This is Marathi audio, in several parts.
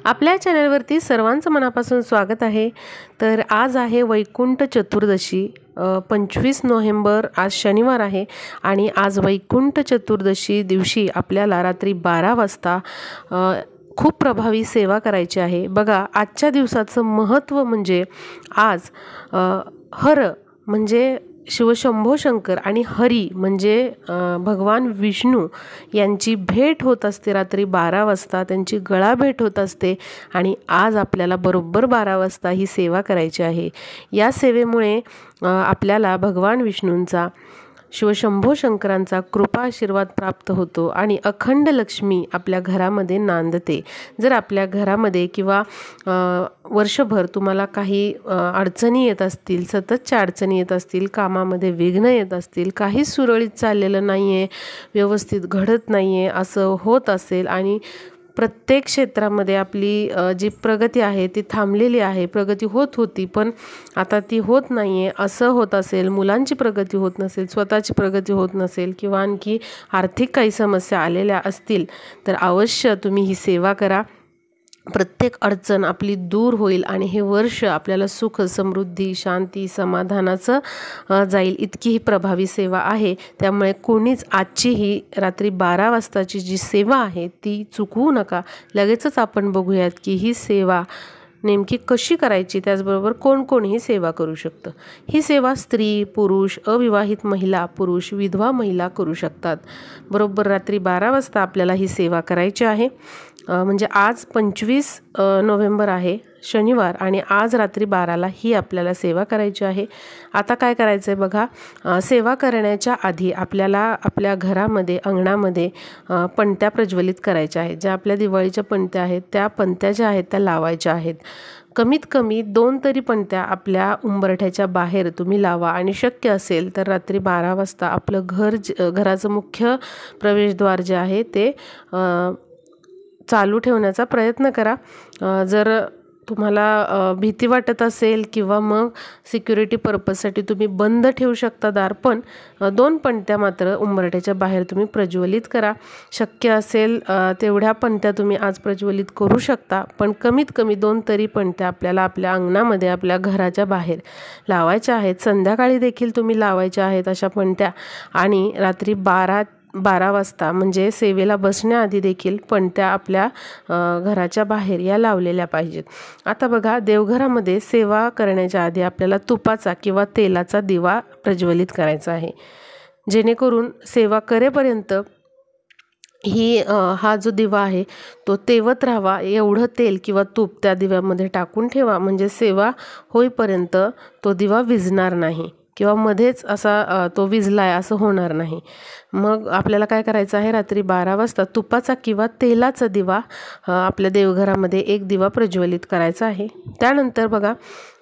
आपल्या चॅनलवरती सर्वांचं मनापासून स्वागत आहे। तर आज आहे वैकुंठ चतुर्दशी, 25 नोव्हेंबर आज शनिवार आहे आणि आज वैकुंठ चतुर्दशी दिवशी आपल्याला रात्री 12 वाजता खूप प्रभावी सेवा करायची आहे। बघा, आजच्या दिवसाचं महत्त्व म्हणजे आज हर म्हणजे शिवशंभो शंकर आणि हरी म्हणजे भगवान विष्णू यांची भेट होत असते। रात्री 12 वाजता त्यांची गळा भेट होत असते आणि आज आपल्याला बरोबर 12 वाजता ही सेवा करायची आहे। या सेवेमुळे आपल्याला भगवान विष्णूंचा, शिवशंभो शंकरांचा कृपा आशीर्वाद प्राप्त होतो आणि अखंड लक्ष्मी आपल्या घरामध्ये नांदते। जर आपल्या घरामध्ये किंवा वर्षभर तुम्हाला काही अडचणी येत असतील, सततच्या अडचणी येत असतील, कामामध्ये विघ्न येत असतील, काही सुरळीत चाललेलं नाही आहे, व्यवस्थित घडत नाही आहे असं होत असेल आणि प्रत्येक क्षेत्रामध्ये आपली जी प्रगती आहे ती थांबलेली आहे, प्रगती होत होती पण आता ती होत नाही आहे असं होत असेल, मुलांची प्रगती होत नसेल, स्वतःची प्रगती होत नसेल किंवा आणखी आर्थिक काही समस्या आलेल्या असतील तर अवश्य तुम्ही ही सेवा करा। प्रत्येक अडचण आपली दूर होईल आणि हे वर्ष आपल्याला सुख, समृद्धी, शांती, समाधानाचं जाईल, इतकी ही प्रभावी सेवा आहे। त्यामुळे कोणीच आजची ही रात्री 12 वाजताची जी सेवा आहे ती चुकवू नका। लगेचच आपण बघूयात की ही सेवा नेमकी कशी करायची, त्याचबरोबर कोण कोण ही सेवा करू शकतं। ही सेवा स्त्री, पुरुष, अविवाहित महिला, पुरुष, विधवा महिला करू शकतात। बरोबर रात्री 12 वाजता आपल्याला ही सेवा करायची आहे। म्हणजे आज 25 नोव्हेंबर आहे शनिवार आणि आज रात्री 12ला ही आपल्याला सेवा करायची आहे। आता काय करायचं आहे बघा, सेवा करण्याच्या आधी आपल्याला आपल्या घरामध्ये, अंगणामध्ये पणत्या प्रज्वलित करायच्या आहेत। ज्या आपल्या दिवाळीच्या पणत्या आहेत त्या पणत्या ज्या आहेत त्या लावायच्या आहेत। कमीत कमी 2 तरी पणत्या आपल्या उंबरठ्याच्या बाहेर तुम्ही लावा आणि शक्य असेल तर रात्री 12 वाजता आपलं घराचं मुख्य प्रवेशद्वार जे आहे ते चालू ठेवण्याचा प्रयत्न करा। जर तुम्हाला भीती वाटत असेल किंवा मग सिक्युरिटी पर्पजसाठी तुम्ही बंद ठेवू शकता दार, पण 2 पणत्या मात्र उंबरठ्याच्या बाहेर तुम्ही प्रज्वलित करा। शक्य असेल तेवढ्या पणत्या तुम्ही आज प्रज्वलित करू शकता, पण कमीत कमी 2 तरी पणत्या आपल्याला आपल्या अंगणामध्ये, आपल्या घराच्या बाहेर लावायच्या आहेत। संध्याकाळी देखील तुम्ही लावायच्या आहेत अशा पणत्या आणि रात्री 12 वाजता म्हणजे सेवेला बसण्याआधी देखील पणत्या आपल्या घराच्या बाहेर या लावलेल्या पाहिजेत। आता बघा, देवघरामध्ये सेवा करण्याच्या आधी आपल्याला तुपाचा किंवा तेलाचा दिवा प्रज्वलित करायचा आहे, जेणेकरून सेवा करेपर्यंत हा जो दिवा आहे तो तेवत राहावा एवढं तेल किंवा तूप त्या दिव्यामध्ये टाकून ठेवा, म्हणजे सेवा होईपर्यंत तो दिवा विझणार नाही किंवा मध्येच असा तो विझलाय असं होणार नाही। मग आपल्याला काय करायचं आहे, रात्री 12 वाजता तुपाचा किंवा तेलाचा दिवा आपल्या देवघरामध्ये एक दिवा प्रज्वलित करायचा आहे। त्यानंतर बघा,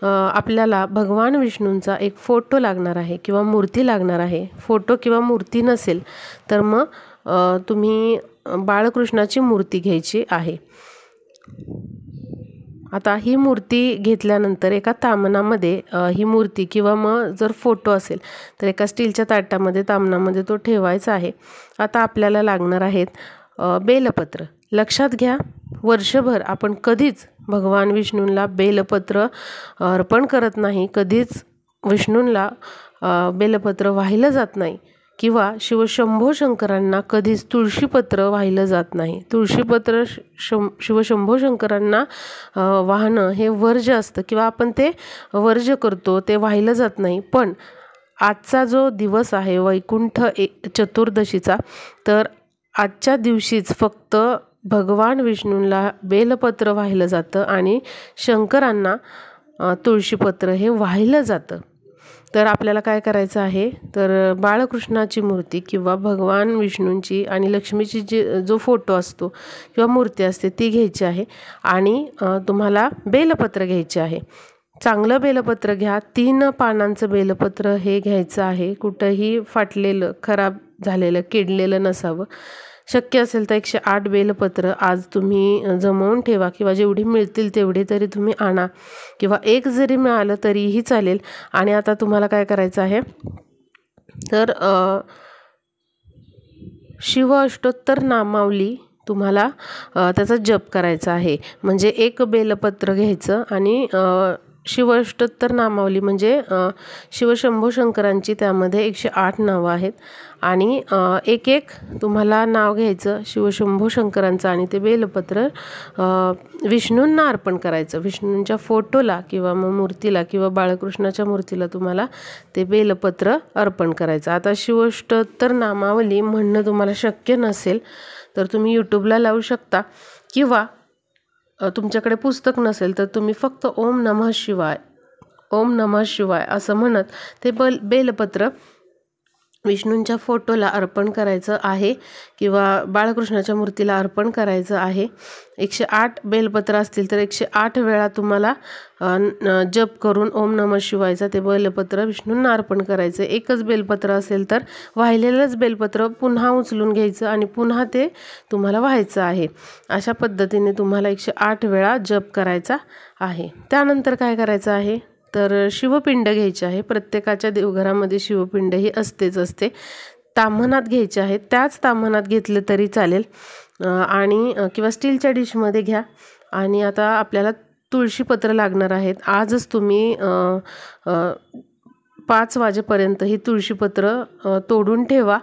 आपल्याला भगवान विष्णूंचा एक फोटो लागणार आहे किंवा मूर्ती लागणार आहे। फोटो किंवा मूर्ती नसेल तर मग तुम्ही बाळकृष्णाची मूर्ती घ्यायची आहे। आता ही मूर्ती घेतल्यानंतर एका तामणामध्ये ही मूर्ती किंवा मग जर फोटो असेल तर एका स्टीलच्या ताटामध्ये, तामणामध्ये तो ठेवायचा आहे। आता आपल्याला लागणार आहेत बेलपत्र। लक्षात घ्या, वर्षभर आपण कधीच भगवान विष्णूंना बेलपत्र अर्पण करत नाही, कधीच विष्णूंना बेलपत्र वाहिलं जात नाही किंवा शिवशंभो शंकरांना कधीच तुळशीपत्र वाहिलं जात नाही। तुळशीपत्र शिवशंभो शंकरांना वाहणं हे वर्ज्य असतं किंवा आपण ते वर्ज्य करतो, ते वाहिलं जात नाही। पण आजचा जो दिवस आहे वैकुंठ चतुर्दशीचा, तर आजच्या दिवशीच फक्त भगवान विष्णूंना बेलपत्र वाहिलं जातं आणि शंकरांना तुळशीपत्र हे वाहिलं जातं। तर आपल्याला काय करायचं आहे, तर बाळकृष्णाची मूर्ती किंवा भगवान विष्णूंची आणि लक्ष्मीची जो फोटो असतो किंवा मूर्ती असते ती घ्यायची आहे आणि तुम्हाला बेलपत्र घ्यायचे आहे। चांगलं बेलपत्र घ्या, 3 पानांचं बेलपत्र हे घ्यायचं आहे। कुठंही फाटलेलं, खराब झालेलं, किडलेलं नसावं। शक्य असेल तर 108 बेलपत्र आज तुम्ही जमवून ठेवा किंवा जेवढी मिळतील तेवढे तरी तुम्ही आणा किंवा एक जरी मिळालं तरीही चालेल। आणि आता तुम्हाला काय करायचं आहे, तर शिव अष्टोत्तर नामावली तुम्हाला त्याचा जप करायचा आहे। म्हणजे एक बेलपत्र घ्यायचं आणि शिवाष्टोत्तर नामावली म्हणजे शिवशंभो शंकरांची त्यामध्ये 108 नावं आहेत आणि एक एक तुम्हाला नाव घ्यायचं शिवशंभो शंकरांचं आणि ते बेलपत्र विष्णूंना अर्पण करायचं। विष्णूंच्या फोटोला किंवा मग मूर्तीला किंवा बाळकृष्णाच्या मूर्तीला तुम्हाला ते बेलपत्र अर्पण करायचं। आता शिवाष्टोत्तर नामावली म्हणणं तुम्हाला शक्य नसेल तर तुम्ही यूट्यूबला लावू शकता किंवा तुमच्याकडे पुस्तक नसेल तर तुम्ही फक्त ओम नमः शिवाय ओम नमः शिवाय असं म्हणत ते बेलपत्र विष्णूंच्या फोटोला अर्पण करायचं आहे किंवा बाळकृष्णाच्या मूर्तीला अर्पण करायचं आहे। 108 बेलपत्र असतील तर 108 वेळा तुम्हाला जप करून ओम नमः शिवायचा ते बेलपत्र विष्णूंना अर्पण करायचं। एकच बेलपत्र असेल तर वाहिलेलंच बेलपत्र पुन्हा उचलून घ्यायचं आणि पुन्हा ते तुम्हाला व्हायचं आहे। अशा पद्धतीने तुम्हाला 108 वेळा जप करायचा आहे। त्यानंतर काय करायचं आहे तर शिवपिंड घ्यायची आहे। प्रत्येकाच्या देवघरामध्ये शिवपिंड ही असते। ताम्हनात घ्यायचे आहे, त्याच ताम्हनात घेतले तरी चालेल आणि किंवा स्टीलच्या डिशमध्ये घ्या। आणि आता आपल्याला तुळशीपत्र लागणार आहेत। आजच तुम्ही 5 वाजेपर्यंत ही तुळशीपत्र तोडून ठेवा।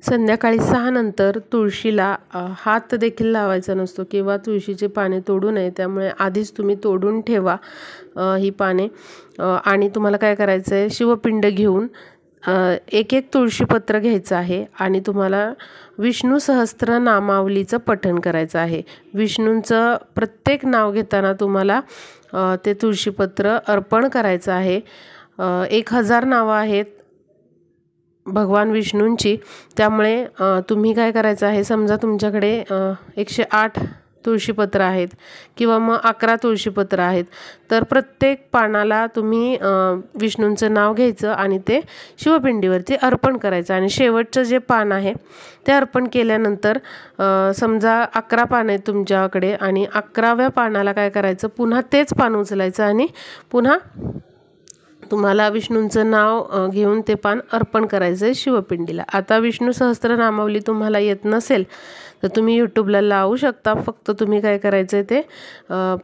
संध्याकाळी 6 नंतर तुळशीला हात देखील लावायचा नसतो किंवा तुळशीचे पाने तोडू नये, त्यामुळे आधीच तुम्ही तोडून ठेवा ही पाने। आणि तुम्हाला काय करायचं आहे शिवपिंड घेऊन एक एक तुळशीपत्र घ्यायचं आहे आणि तुम्हाला विष्णू सहस्त्र नामावलीचं पठण करायचं आहे। विष्णूंचं प्रत्येक नाव घेताना तुम्हाला ते तुळशीपत्र अर्पण करायचं आहे। 1000 नावं आहेत भगवान विष्णूंची, त्यामुळे तुम्ही काय करायचं आहे समजा तुमच्याकडे 108 तुळशीपत्र आहेत किंवा मग 11 तुळशीपत्र आहेत तर प्रत्येक पानाला तुम्ही विष्णूंचं नाव घ्यायचं आणि ते शिवपिंडीवरती अर्पण करायचं। आणि शेवटचं जे पान आहे ते अर्पण केल्यानंतर समजा 11 पान आहेत तुमच्याकडे आणि 11व्या पानाला काय करायचं पुन्हा तेच पान उचलायचं आणि पुन्हा तुम्हाला विष्णूंचं नाव घेऊन ते पान अर्पण करायचं आहे शिवपिंडीला। आता विष्णू सहस्त्र नामावली तुम्हाला येत नसेल तर तुम्ही यूट्यूबला लावू शकता। फक्त तुम्ही काय करायचं आहे ते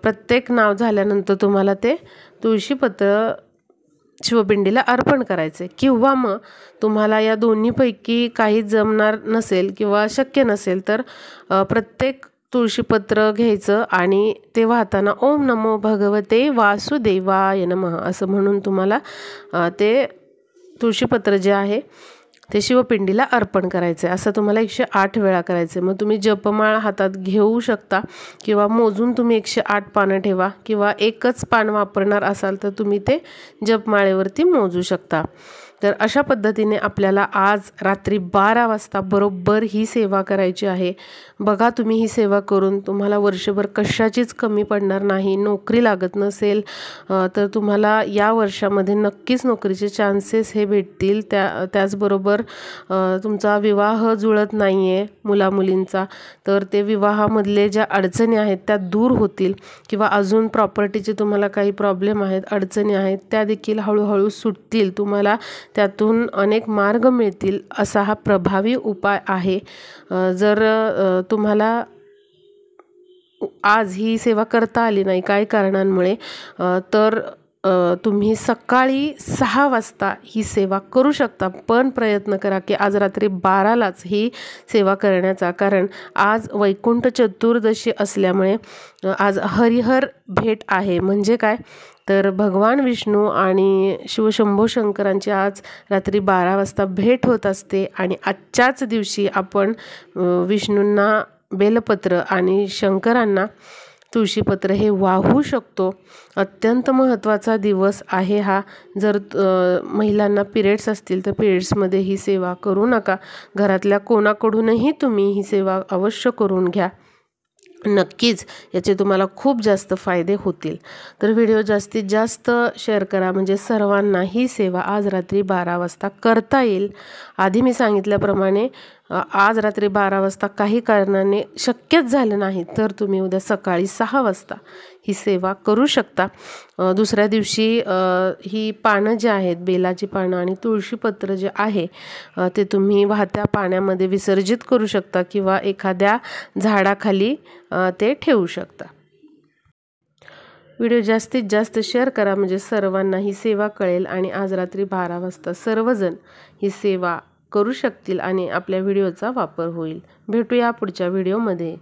प्रत्येक नाव झाल्यानंतर तुम्हाला ते तुळशीपत्र शिवपिंडीला अर्पण करायचे। किंवा मग तुम्हाला या दोन्हीपैकी काही जमणार नसेल किंवा शक्य नसेल तर प्रत्येक तुळशीपत्र घ्यायचं आणि ते वाहताना ओम नमो भगवते वासुदेवाय नमः असं म्हणून तुम्हाला ते तुळशीपत्र जे आहे ते शिवपिंडीला अर्पण करायचं आहे। असं तुम्हाला 108 वेळा करायचं आहे। मग तुम्ही जपमाळ हातात घेऊ शकता किंवा मोजून तुम्ही 108 पानं ठेवा किंवा एकच पान वापरणार असाल तर तुम्ही ते जपमाळेवरती मोजू शकता। तर अशा पद्धतीने आपल्याला आज रात्री 12 वाजता बरोबर ही सेवा करायची आहे। बघा तुम्ही ही सेवा करून तुम्हाला वर्षभर कशाचीच कमी पडणार नाही। नोकरी लागत नसेल तर तुम्हाला या वर्षामध्ये नक्कीच नोकरीचे चान्सेस हे भेटतील। त्याचबरोबर तुमचा विवाह जुळत नाही आहे मुलामुलींचा तर ते विवाहामधले ज्या अडचणी आहेत त्या दूर होतील किंवा अजून प्रॉपर्टीचे तुम्हाला काही प्रॉब्लेम आहेत अडचणी आहेत त्या देखील हळूहळू सुटतील। तुम्हाला त्यातून अनेक मार्ग मिळतील असा हा प्रभावी उपाय आहे। जर तुम्हाला आज ही सेवा करता आली नाही काही कारणांमुळे तर तुम्ही सकाळी 6 वाजता ही सेवा करू शकता, पण प्रयत्न करा की आज रात्री 12लाच ही सेवा करण्याचा, कारण आज वैकुंठ चतुर्दशी असल्यामुळे आज हरिहर भेट आहे। म्हणजे काय तर भगवान विष्णू आणि शिवशंभो शंकरांची आज रात्री 12 वाजता भेट होत असते आणि आजच्याच दिवशी आपण विष्णूंना बेलपत्र आणि शंकरांना तुळशीपत्र हे वाहू शकतो। अत्यंत महत्त्वाचा दिवस आहे हा। जर महिलांना पिरियड्स असतील तर पिरियड्समध्ये ही सेवा करू नका, घरातल्या कोणाकडूनही तुम्ही ही सेवा अवश्य करून घ्या। नक्कीच याचे तुम्हाला खूप जास्त फायदे होतील। तर व्हिडिओ जास्तीत जास्त शेअर करा म्हणजे सर्वांना ही सेवा आज रात्री 12 वाजता करता येईल। आधी मी सांगितल्याप्रमाणे आज रात्री 12 वाजता काही कारणाने शक्यच झालं नाही तर तुम्ही उद्या सकाळी 6 वाजता ही सेवा करू शकता। दुसऱ्या दिवशी ही पानं जी आहेत, बेलाची पानं आणि तुळशीपत्र जे आहे ते तुम्ही वाहत्या पाण्यामध्ये विसर्जित करू शकता किंवा एखाद्या झाडाखाली ते ठेवू शकता। व्हिडिओ जास्तीत जास्त शेअर करा म्हणजे सर्वांना ही सेवा कळेल आणि आज रात्री 12 वाजता सर्वजण ही सेवा करू शकतील आणि आपल्या व्हिडिओचा वापर होईल। भेटूया पुढच्या व्हिडिओमध्ये।